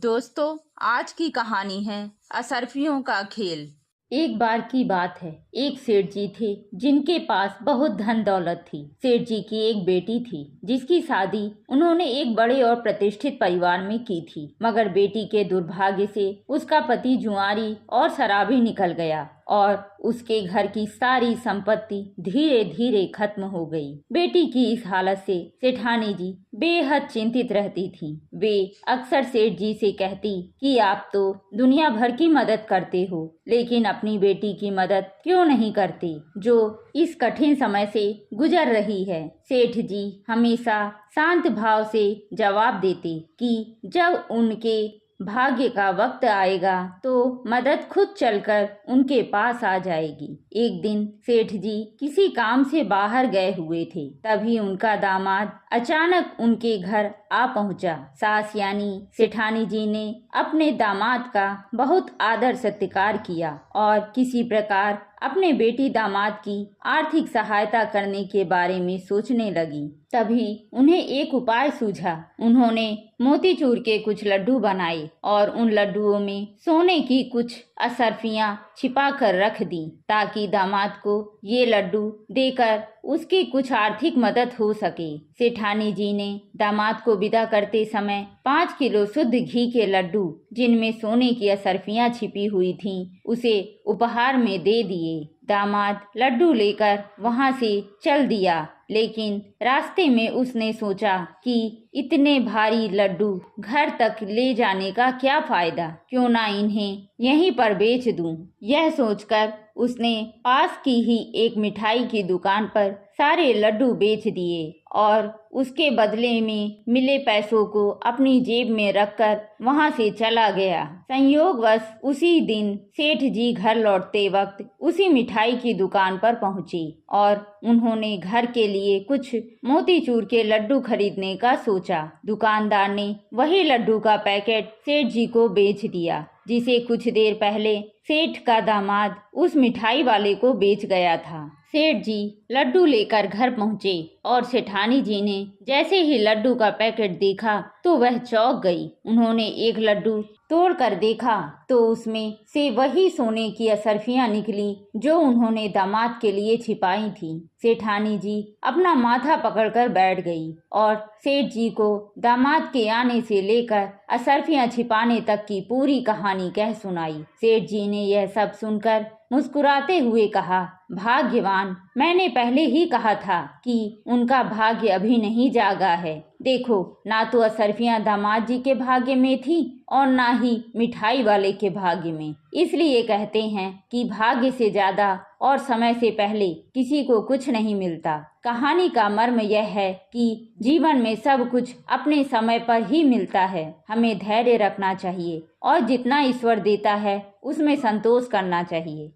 दोस्तों, आज की कहानी है असरफियों का खेल। एक बार की बात है। एक सेठ जी थे जिनके पास बहुत धन दौलत थी। सेठ जी की एक बेटी थी जिसकी शादी उन्होंने एक बड़े और प्रतिष्ठित परिवार में की थी, मगर बेटी के दुर्भाग्य से उसका पति जुआरी और शराबी निकल गया और उसके घर की सारी संपत्ति धीरे धीरे खत्म हो गई। बेटी की इस हालत से सेठानी जी बेहद चिंतित रहती थी। वे अक्सर सेठ जी से कहती कि आप तो दुनिया भर की मदद करते हो, लेकिन अपनी बेटी की मदद क्यों नहीं करते जो इस कठिन समय से गुजर रही है। सेठ जी हमेशा शांत भाव से जवाब देते कि जब उनके भाग्य का वक्त आएगा तो मदद खुद चलकर उनके पास आ जाएगी। एक दिन सेठ जी किसी काम से बाहर गए हुए थे, तभी उनका दामाद अचानक उनके घर आ पहुंचा। सास यानी सेठानी जी ने अपने दामाद का बहुत आदर सत्कार किया और किसी प्रकार अपने बेटी दामाद की आर्थिक सहायता करने के बारे में सोचने लगी। तभी उन्हें एक उपाय सूझा। उन्होंने मोतीचूर के कुछ लड्डू बनाए और उन लड्डुओं में सोने की कुछ असरफियां छिपा कर रख दी ताकि दामाद को ये लड्डू देकर उसकी कुछ आर्थिक मदद हो सके। सेठानी जी ने दामाद को विदा करते समय 5 किलो शुद्ध घी के लड्डू जिनमें सोने की असरफियां छिपी हुई थीं, उसे उपहार में दे दिए। दामाद लड्डू लेकर वहां से चल दिया, लेकिन रास्ते में उसने सोचा कि इतने भारी लड्डू घर तक ले जाने का क्या फायदा, क्यों ना इन्हें यहीं पर बेच दूं। यह सोचकर उसने पास की ही एक मिठाई की दुकान पर सारे लड्डू बेच दिए और उसके बदले में मिले पैसों को अपनी जेब में रखकर वहां से चला गया। संयोगवश उसी दिन सेठ जी घर लौटते वक्त उसी मिठाई की दुकान पर पहुंचे और उन्होंने घर के लिए कुछ मोतीचूर के लड्डू खरीदने का सोचा। दुकानदार ने वही लड्डू का पैकेट सेठ जी को बेच दिया, जिसे कुछ देर पहले सेठ का दामाद उस मिठाई वाले को बेच गया था। सेठ जी लड्डू लेकर घर पहुंचे और सेठानी जी ने जैसे ही लड्डू का पैकेट देखा तो वह चौंक गई। उन्होंने एक लड्डू तोड़कर देखा तो उसमें से वही सोने की असरफियां निकली जो उन्होंने दामाद के लिए छिपाई थी। सेठानी जी अपना माथा पकड़कर बैठ गई और सेठ जी को दामाद के आने से लेकर असरफियां छिपाने तक की पूरी कहानी कह सुनाई। सेठ जी ने यह सब सुनकर मुस्कुराते हुए कहा, भाग्यवान, मैंने पहले ही कहा था कि उनका भाग्य अभी नहीं जागा है। देखो, ना तो असरफियां दामाद जी के भाग्य में थी और ना ही मिठाई वाले के भाग्य में। इसलिए कहते हैं कि भाग्य से ज्यादा और समय से पहले किसी को कुछ नहीं मिलता। कहानी का मर्म यह है कि जीवन में सब कुछ अपने समय पर ही मिलता है। हमें धैर्य रखना चाहिए और जितना ईश्वर देता है उसमें संतोष करना चाहिए।